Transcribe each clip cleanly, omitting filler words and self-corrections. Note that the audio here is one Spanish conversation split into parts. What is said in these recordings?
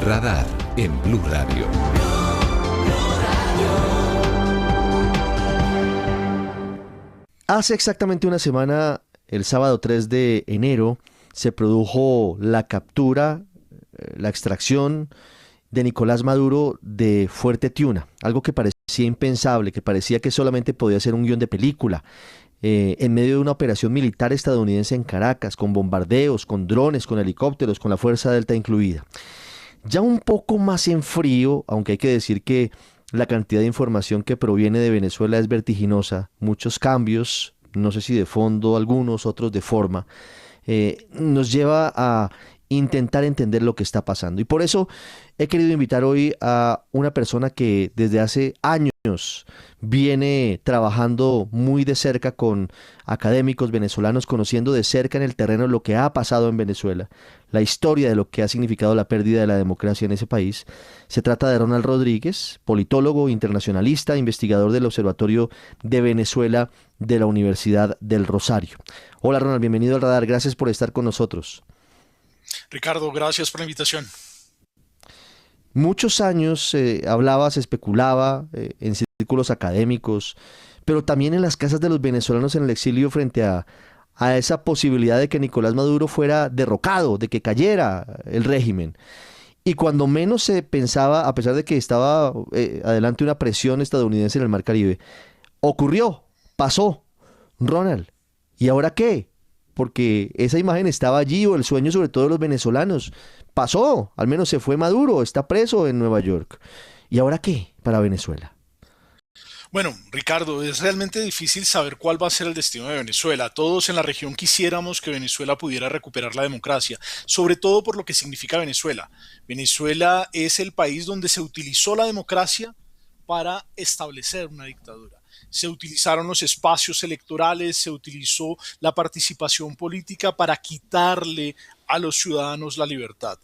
Radar en Blue Radio. Hace exactamente una semana, el sábado 3 de enero, se produjo la captura, la extracción de Nicolás Maduro de Fuerte Tiuna, algo que parecía impensable, que parecía que solamente podía ser un guión de película, en medio de una operación militar estadounidense en Caracas, con bombardeos, con drones, con helicópteros, con la Fuerza Delta incluida. Ya un poco más en frío, aunque hay que decir que la cantidad de información que proviene de Venezuela es vertiginosa, muchos cambios, no sé si de fondo algunos, otros de forma, nos lleva a intentar entender lo que está pasando. Y por eso he querido invitar hoy a una persona que desde hace años viene trabajando muy de cerca con académicos venezolanos, conociendo de cerca en el terreno lo que ha pasado en Venezuela, la historia de lo que ha significado la pérdida de la democracia en ese país. Se trata de Ronald Rodríguez, politólogo, internacionalista, investigador del Observatorio de Venezuela de la Universidad del Rosario. Hola Ronald, bienvenido al Radar, gracias por estar con nosotros. Ricardo, gracias por la invitación. Muchos años hablaba, se especulaba en círculos académicos, pero también en las casas de los venezolanos en el exilio frente a esa posibilidad de que Nicolás Maduro fuera derrocado, de que cayera el régimen. Y cuando menos se pensaba, a pesar de que estaba adelante una presión estadounidense en el Mar Caribe, ocurrió, pasó. Ronald, ¿y ahora qué? Porque esa imagen estaba allí, o el sueño sobre todo de los venezolanos. Pasó, al menos se fue Maduro, está preso en Nueva York. ¿Y ahora qué para Venezuela? Bueno, Ricardo, es realmente difícil saber cuál va a ser el destino de Venezuela. Todos en la región quisiéramos que Venezuela pudiera recuperar la democracia, sobre todo por lo que significa Venezuela. Venezuela es el país donde se utilizó la democracia para establecer una dictadura. Se utilizaron los espacios electorales, se utilizó la participación política para quitarle a los ciudadanos la libertad.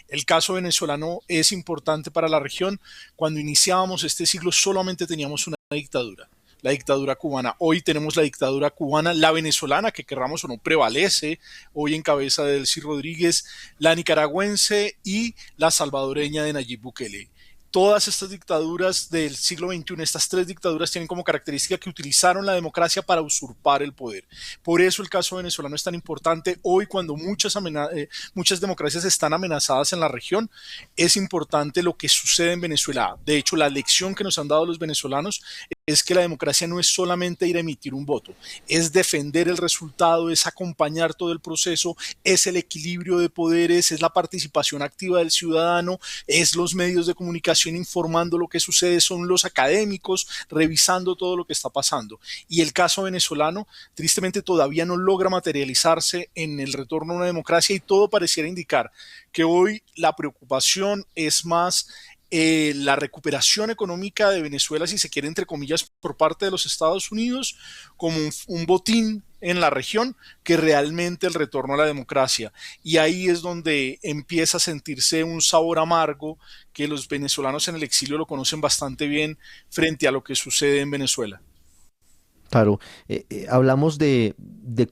El caso venezolano es importante para la región. Cuando iniciábamos este siglo solamente teníamos una dictadura, la dictadura cubana. Hoy tenemos la dictadura cubana, la venezolana, que querramos o no prevalece, hoy en cabeza de Delcy Rodríguez, la nicaragüense y la salvadoreña de Nayib Bukele. Todas estas dictaduras del siglo XXI, estas tres dictaduras tienen como característica que utilizaron la democracia para usurpar el poder. Por eso el caso venezolano es tan importante. Hoy, cuando muchas democracias están amenazadas en la región, es importante lo que sucede en Venezuela. De hecho, la lección que nos han dado los venezolanos es que la democracia no es solamente ir a emitir un voto, es defender el resultado, es acompañar todo el proceso, es el equilibrio de poderes, es la participación activa del ciudadano, es los medios de comunicación informando lo que sucede, son los académicos revisando todo lo que está pasando. Y el caso venezolano tristemente todavía no logra materializarse en el retorno a una democracia, y todo pareciera indicar que hoy la preocupación es más la recuperación económica de Venezuela, si se quiere, entre comillas, por parte de los Estados Unidos, como un botín en la región, que realmente el retorno a la democracia. Y ahí es donde empieza a sentirse un sabor amargo que los venezolanos en el exilio lo conocen bastante bien frente a lo que sucede en Venezuela. Claro, hablamos de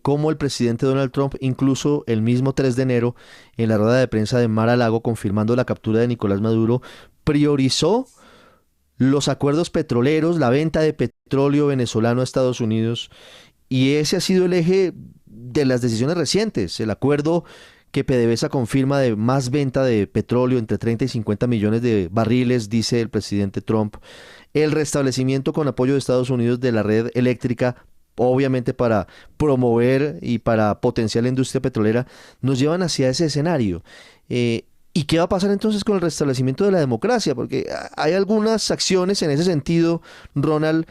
cómo el presidente Donald Trump, incluso el mismo 3 de enero, en la rueda de prensa de Mar-a-Lago, confirmando la captura de Nicolás Maduro, priorizó los acuerdos petroleros, la venta de petróleo venezolano a Estados Unidos, y ese ha sido el eje de las decisiones recientes. El acuerdo que PDVSA confirma de más venta de petróleo, entre 30 y 50 millones de barriles, dice el presidente Trump. El restablecimiento con apoyo de Estados Unidos de la red eléctrica, obviamente para promover y para potenciar la industria petrolera, nos llevan hacia ese escenario. ¿Y qué va a pasar entonces con el restablecimiento de la democracia? Porque hay algunas acciones en ese sentido, Ronald,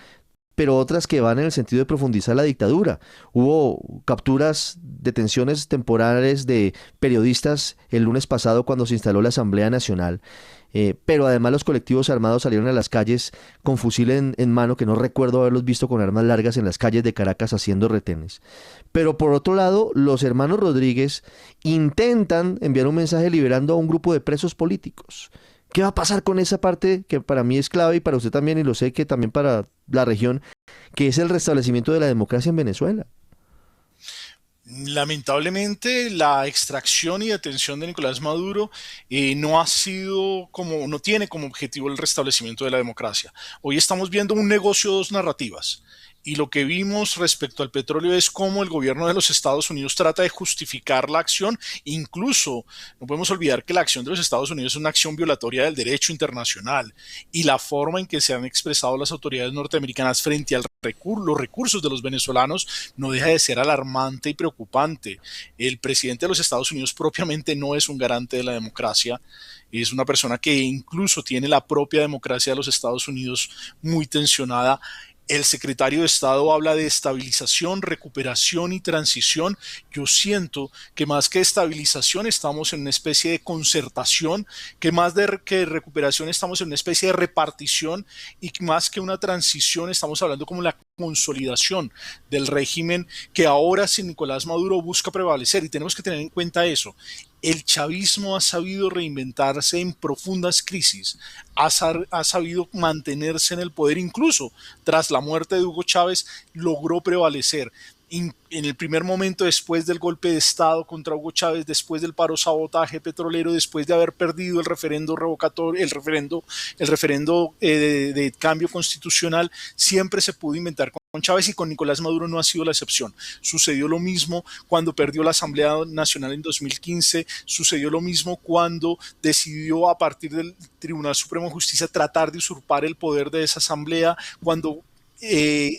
pero otras que van en el sentido de profundizar la dictadura. Hubo capturas, detenciones temporales de periodistas el lunes pasado cuando se instaló la Asamblea Nacional, pero además los colectivos armados salieron a las calles con fusil en mano, que no recuerdo haberlos visto con armas largas en las calles de Caracas haciendo retenes. Pero por otro lado, los hermanos Rodríguez intentan enviar un mensaje liberando a un grupo de presos políticos. ¿Qué va a pasar con esa parte que para mí es clave y para usted también, y lo sé que también para la región, que es el restablecimiento de la democracia en Venezuela? Lamentablemente, la extracción y detención de Nicolás Maduro no tiene como objetivo el restablecimiento de la democracia. Hoy estamos viendo un negocio de dos narrativas. Y lo que vimos respecto al petróleo es cómo el gobierno de los Estados Unidos trata de justificar la acción. Incluso no podemos olvidar que la acción de los Estados Unidos es una acción violatoria del derecho internacional. Y la forma en que se han expresado las autoridades norteamericanas frente a los recursos de los venezolanos no deja de ser alarmante y preocupante. El presidente de los Estados Unidos propiamente no es un garante de la democracia. Es una persona que incluso tiene la propia democracia de los Estados Unidos muy tensionada. El secretario de Estado habla de estabilización, recuperación y transición. Yo siento que más que estabilización estamos en una especie de concertación, que más que recuperación estamos en una especie de repartición y que más que una transición estamos hablando como la consolidación del régimen que ahora sin Nicolás Maduro busca prevalecer y tenemos que tener en cuenta eso. El chavismo ha sabido reinventarse en profundas crisis, ha sabido mantenerse en el poder, incluso tras la muerte de Hugo Chávez logró prevalecer. En el primer momento después del golpe de Estado contra Hugo Chávez, después del paro sabotaje petrolero, después de haber perdido el referendo revocatorio, el referendo de cambio constitucional, siempre se pudo inventar con Chávez y con Nicolás Maduro no ha sido la excepción. Sucedió lo mismo cuando perdió la Asamblea Nacional en 2015, sucedió lo mismo cuando decidió a partir del Tribunal Supremo de Justicia tratar de usurpar el poder de esa asamblea, cuando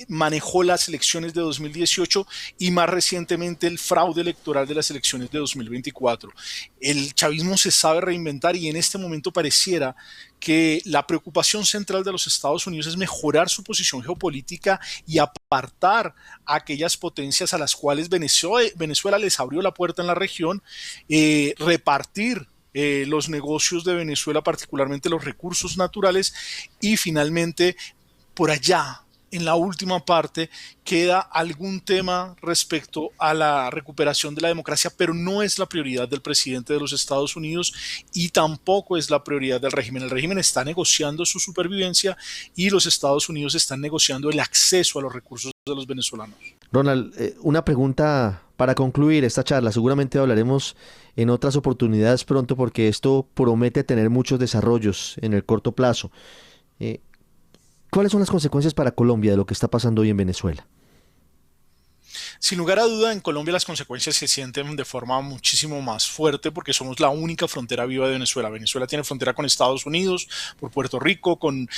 manejó las elecciones de 2018 y más recientemente el fraude electoral de las elecciones de 2024. El chavismo se sabe reinventar y en este momento pareciera que la preocupación central de los Estados Unidos es mejorar su posición geopolítica y apartar a aquellas potencias a las cuales Venezuela les abrió la puerta en la región, repartir los negocios de Venezuela, particularmente los recursos naturales, y finalmente por allá en la última parte queda algún tema respecto a la recuperación de la democracia, pero no es la prioridad del presidente de los Estados Unidos y tampoco es la prioridad del régimen. El régimen está negociando su supervivencia y los Estados Unidos están negociando el acceso a los recursos de los venezolanos. Ronald, una pregunta para concluir esta charla. Seguramente hablaremos en otras oportunidades pronto porque esto promete tener muchos desarrollos en el corto plazo. Eh, ¿Cuáles son las consecuencias para Colombia de lo que está pasando hoy en Venezuela? Sin lugar a duda, en Colombia las consecuencias se sienten de forma muchísimo más fuerte porque somos la única frontera viva de Venezuela. Venezuela tiene frontera con Estados Unidos, por Puerto Rico, con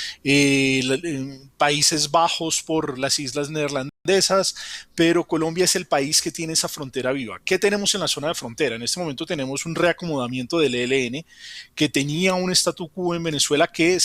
Países Bajos, por las islas neerlandesas, pero Colombia es el país que tiene esa frontera viva. ¿Qué tenemos en la zona de frontera? En este momento tenemos un reacomodamiento del ELN que tenía un statu quo en Venezuela que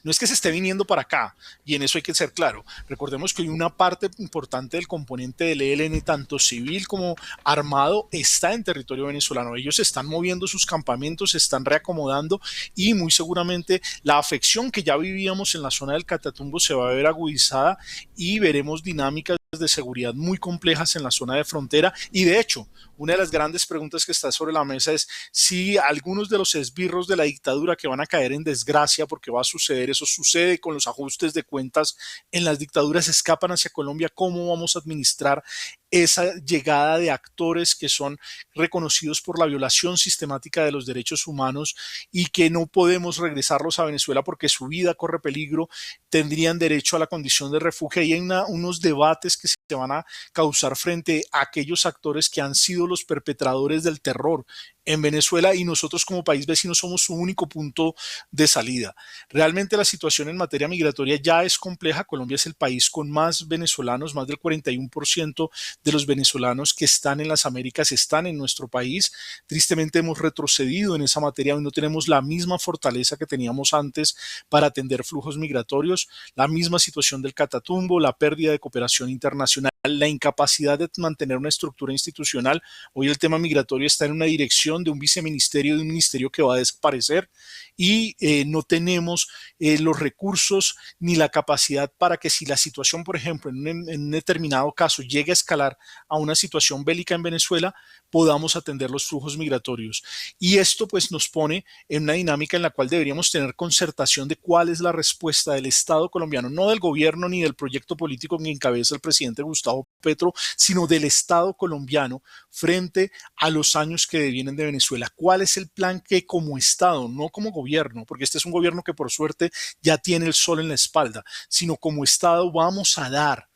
no es que se esté viniendo para acá, y en eso hay que ser claro. Recordemos que hay una parte importante del componente del ELN, tanto civil como armado, está en territorio venezolano. Ellos están moviendo sus campamentos, se están reacomodando y muy seguramente la afección que ya vivíamos en la zona del Catatumbo se va a ver agudizada y veremos dinámicas de seguridad muy complejas en la zona de frontera y de hecho una de las grandes preguntas que está sobre la mesa es si algunos de los esbirros de la dictadura que van a caer en desgracia porque va a suceder, eso sucede con los ajustes de cuentas en las dictaduras, escapan hacia Colombia, ¿cómo vamos a administrar esa llegada de actores que son reconocidos por la violación sistemática de los derechos humanos y que no podemos regresarlos a Venezuela porque su vida corre peligro, tendrían derecho a la condición de refugio? Y hay unos debates que se van a causar frente a aquellos actores que han sido los perpetradores del terror en Venezuela y nosotros como país vecino somos su único punto de salida. Realmente la situación en materia migratoria ya es compleja. Colombia es el país con más venezolanos, más del 41% de los venezolanos que están en las Américas están en nuestro país. Tristemente hemos retrocedido en esa materia y no tenemos la misma fortaleza que teníamos antes para atender flujos migratorios. La misma situación del Catatumbo, la pérdida de cooperación internacional, la incapacidad de mantener una estructura institucional. Hoy el tema migratorio está en una dirección de un viceministerio, de un ministerio que va a desaparecer y no tenemos los recursos ni la capacidad para que si la situación, por ejemplo, en un determinado caso llegue a escalar a una situación bélica en Venezuela, podamos atender los flujos migratorios. Y esto pues nos pone en una dinámica en la cual deberíamos tener concertación de cuál es la respuesta del Estado colombiano, no del gobierno ni del proyecto político que encabeza el presidente Gustavo Petro, sino del Estado colombiano frente a los años que devienen de Venezuela. ¿Cuál es el plan que como Estado, no como gobierno, porque este es un gobierno que por suerte ya tiene el sol en la espalda, sino como Estado vamos a dar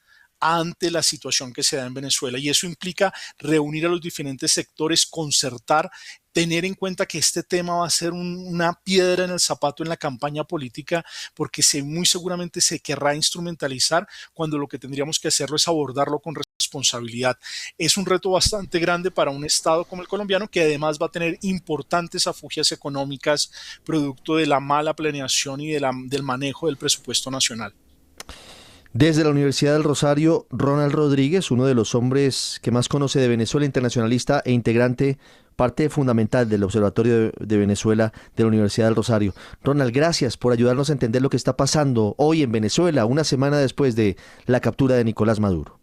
ante la situación que se da en Venezuela? Y eso implica reunir a los diferentes sectores, concertar, tener en cuenta que este tema va a ser una piedra en el zapato en la campaña política, porque muy seguramente se querrá instrumentalizar cuando lo que tendríamos que hacerlo es abordarlo con responsabilidad. Es un reto bastante grande para un Estado como el colombiano, que además va a tener importantes afugias económicas producto de la mala planeación y del manejo del presupuesto nacional. Desde la Universidad del Rosario, Ronald Rodríguez, uno de los hombres que más conoce de Venezuela, internacionalista e integrante, parte fundamental del Observatorio de Venezuela de la Universidad del Rosario. Ronald, gracias por ayudarnos a entender lo que está pasando hoy en Venezuela, una semana después de la captura de Nicolás Maduro.